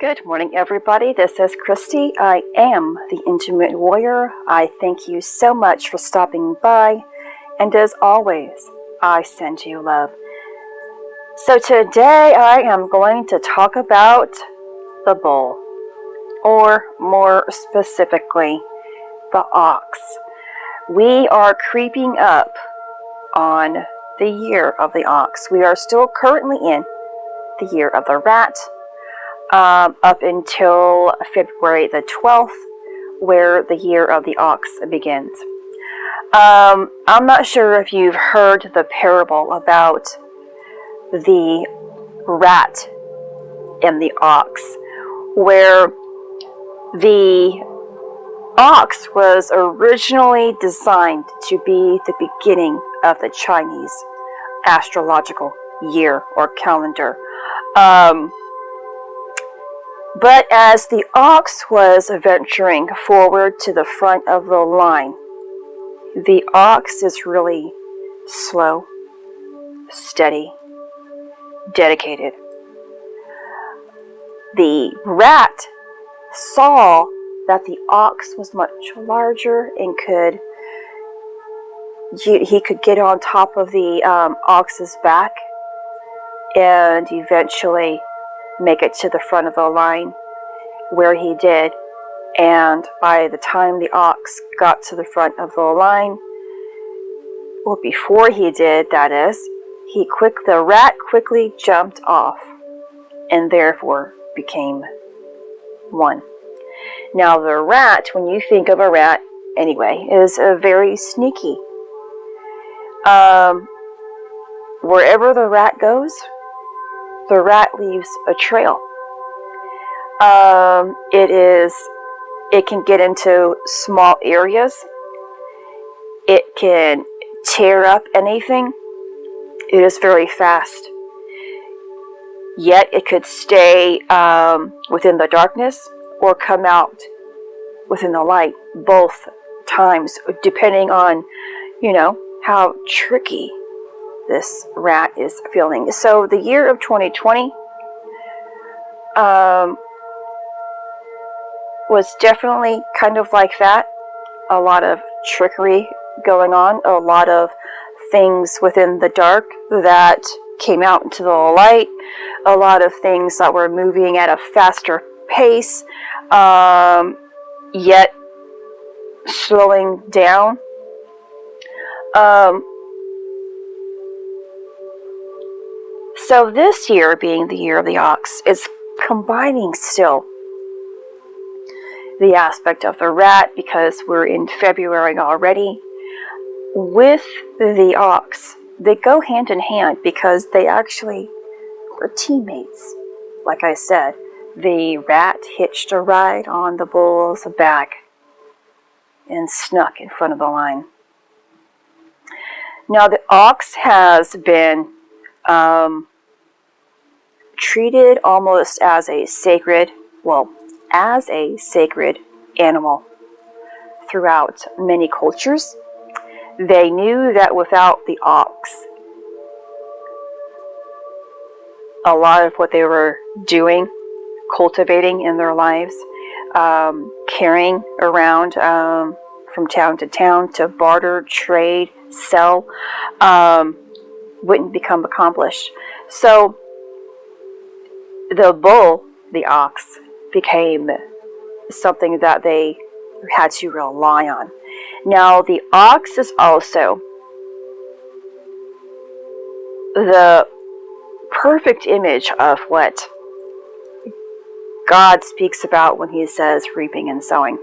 Good morning, everybody. This is Christy. I am the Intimate Warrior. I thank you so much for stopping by. And as always, I send you love. So today I am going to talk about the bull, or more specifically, the ox. We are creeping up on the year of the ox. We are still currently in the year of the rat, up until February the 12th, where the year of the ox begins. I'm not sure if you've heard the parable about the rat and the ox, where the ox was originally designed to be the beginning of the Chinese astrological year or calendar. But as the ox was venturing forward to the front of the line, the ox is really slow, steady, dedicated. The rat saw that the ox was much larger and he could get on top of the ox's back and eventually make it to the front of the line, where he did. And by the time the ox got to the front of the line, or before he did, that is, the rat quickly jumped off and therefore became one. Now the rat, when you think of a rat anyway, is very sneaky. Wherever the rat goes, the rat leaves a trail. It can get into small areas. It can tear up anything. It is very fast. Yet it could stay within the darkness or come out within the light, both times, depending on, how tricky this rat is feeling. So the year of 2020 was definitely kind of like that. A lot of trickery going on, a lot of things within the dark that came out into the light, a lot of things that were moving at a faster pace, yet slowing down. So this year, being the year of the ox, is combining still the aspect of the rat, because we're in February already, with the ox. They go hand in hand because they actually were teammates. Like I said, the rat hitched a ride on the bull's back and snuck in front of the line. Now the ox has been treated almost as a sacred animal throughout many cultures. They knew that without the ox, a lot of what they were doing, cultivating in their lives, carrying around from town to town to barter, trade, sell, wouldn't become accomplished. So the bull, the ox, became something that they had to rely on. Now the ox is also the perfect image of what God speaks about when he says reaping and sowing.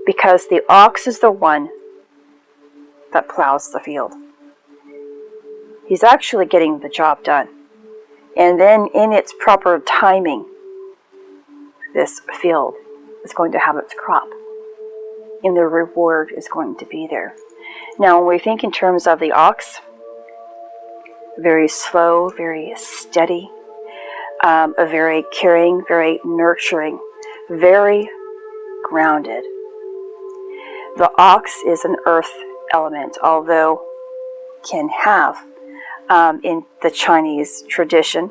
Because the ox is the one that plows the field. He's actually getting the job done. And then in its proper timing, this field is going to have its crop. And the reward is going to be there. Now, when we think in terms of the ox, very slow, very steady, a very caring, very nurturing, very grounded. The ox is an earth element, although can have, in the Chinese tradition,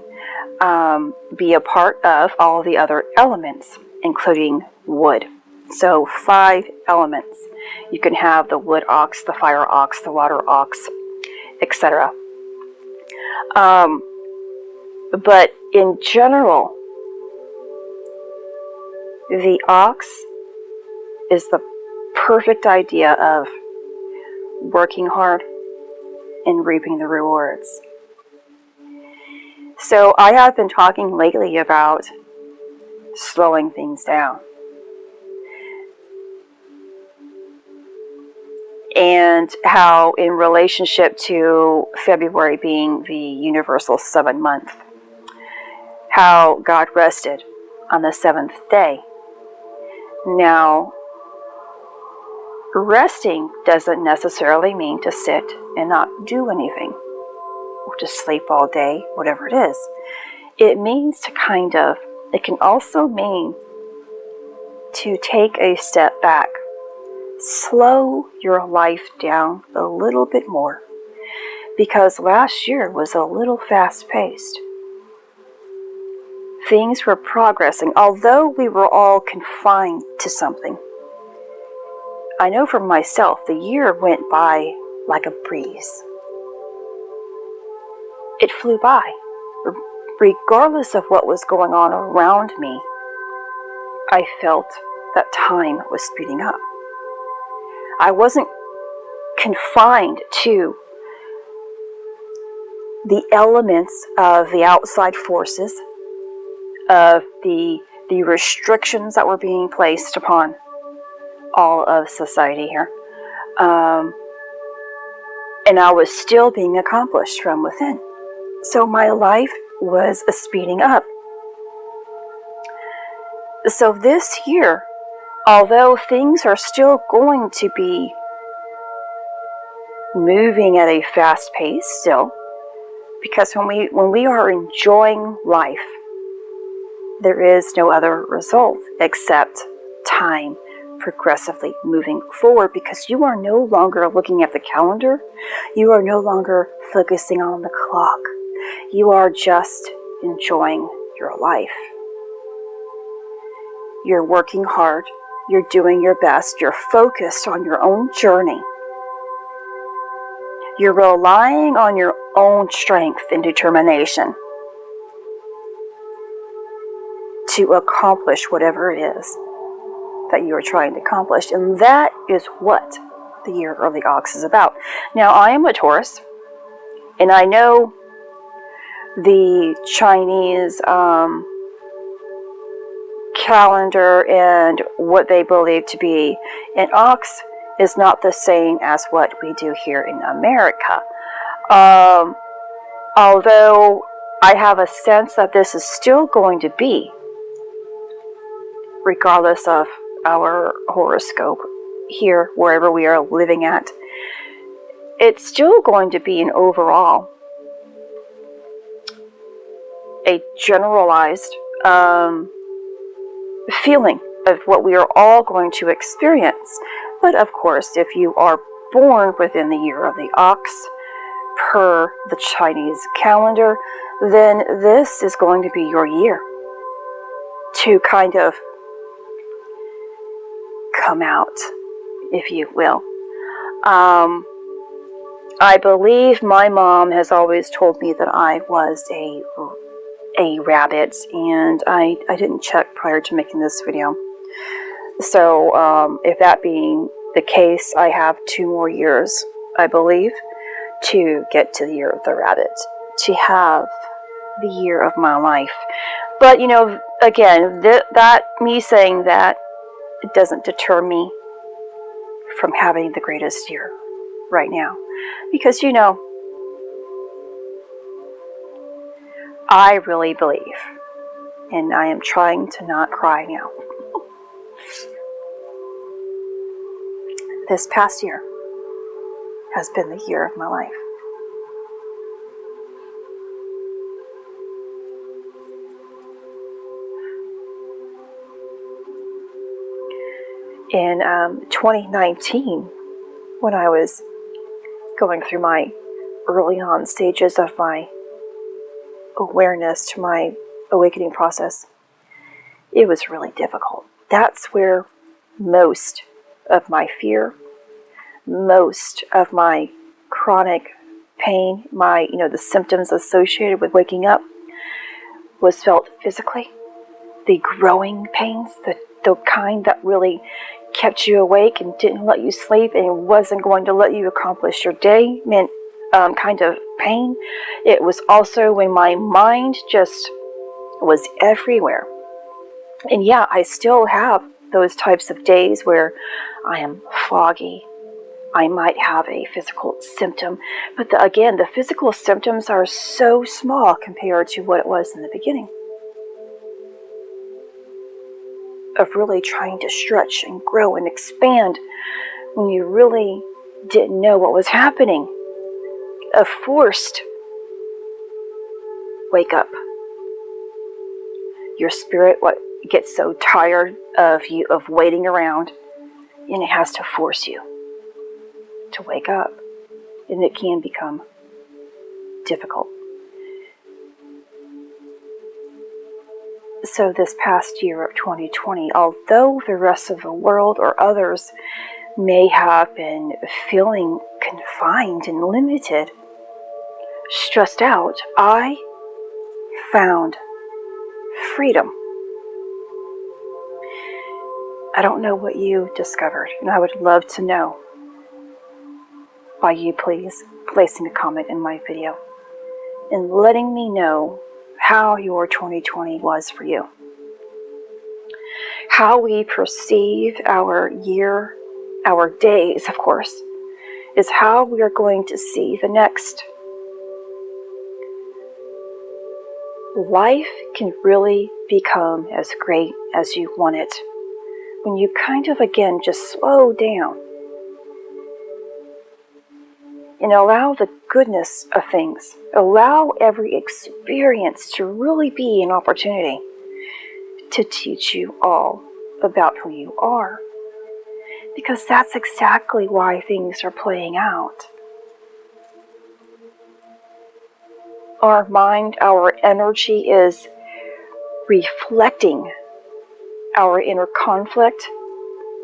be a part of all the other elements, including wood. So 5 elements. You can have the wood ox, the fire ox, the water ox, etc. But in general, the ox is the perfect idea of working hard and reaping the rewards. So I have been talking lately about slowing things down. And how in relationship to February being the universal 7th month, how God rested on the 7th day. Now, resting doesn't necessarily mean to sit and not do anything, or to sleep all day, whatever it is. It means to it can also mean to take a step back. Slow your life down a little bit more, because last year was a little fast-paced. Things were progressing, although we were all confined to something. I know for myself, the year went by like a breeze. It flew by. Regardless of what was going on around me, I felt that time was speeding up. I wasn't confined to the elements of the outside forces, of the restrictions that were being placed upon all of society here. And I was still being accomplished from within. So my life was speeding up. So this year, although things are still going to be moving at a fast pace still, because when we are enjoying life, there is no other result except time progressively moving forward, because you are no longer looking at the calendar, you are no longer focusing on the clock, you are just enjoying your life. You're working hard, you're doing your best, you're focused on your own journey. You're relying on your own strength and determination to accomplish whatever it is that you are trying to accomplish. And that is what the year of the ox is about. Now, I am a Taurus, and I know the Chinese calendar and what they believe to be an ox is not the same as what we do here in America. Although I have a sense that this is still going to be, regardless of our horoscope here, wherever we are living at, it's still going to be an overall, a generalized feeling of what we are all going to experience. But of course, if you are born within the year of the ox, per the Chinese calendar, then this is going to be your year to kind of come out, if you will. I believe my mom has always told me that I was a rabbit, and I didn't check prior to making this video. So if that being the case, I have 2 more years, I believe, to get to the year of the rabbit, to have the year of my life. But, you know, again, me saying that, it doesn't deter me from having the greatest year right now. Because, you know, I really believe, and I am trying to not cry now, this past year has been the year of my life. In 2019, when I was going through my early on stages of my awareness to my awakening process, it was really difficult. That's where most of my fear, most of my chronic pain, the symptoms associated with waking up was felt physically. The growing pains, the kind that really kept you awake and didn't let you sleep and wasn't going to let you accomplish your day, meant kind of pain. It was also when my mind just was everywhere. And yeah, I still have those types of days where I am foggy. I might have a physical symptom, but again, the physical symptoms are so small compared to what it was in the beginning of really trying to stretch and grow and expand when you really didn't know what was happening. A forced wake up. Your spirit gets so tired of waiting around, and it has to force you to wake up, and it can become difficult. So this past year of 2020, although the rest of the world or others may have been feeling confined and limited, stressed out, I found freedom. I don't know what you discovered, and I would love to know by you please placing a comment in my video and letting me know how your 2020 was for you. How we perceive our year, our days, of course, is how we are going to see the next. Life can really become as great as you want it when you kind of, again, just slow down and allow the goodness of things. Allow every experience to really be an opportunity to teach you all about who you are. Because that's exactly why things are playing out. Our mind, our energy is reflecting our inner conflict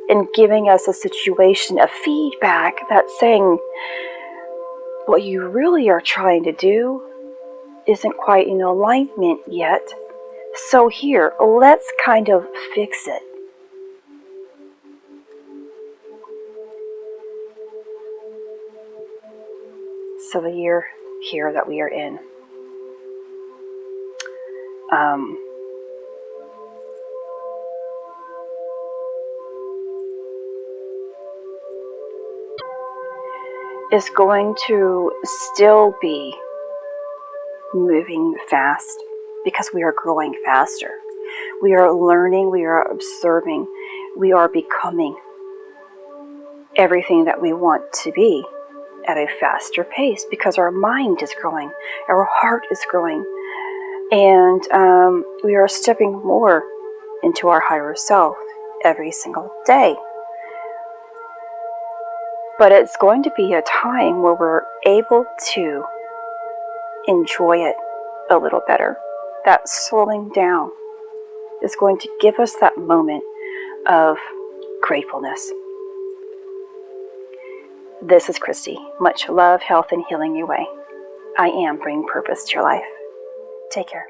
and giving us a situation of feedback that's saying, what you really are trying to do isn't quite in alignment yet. So here, let's kind of fix it. So the year here that we are in, is going to still be moving fast because we are growing faster. We are learning, we are observing, we are becoming everything that we want to be at a faster pace because our mind is growing, our heart is growing, and we are stepping more into our higher self every single day. But it's going to be a time where we're able to enjoy it a little better. That slowing down is going to give us that moment of gratefulness. This is Christy. Much love, health, and healing your way. I am bringing purpose to your life. Take care.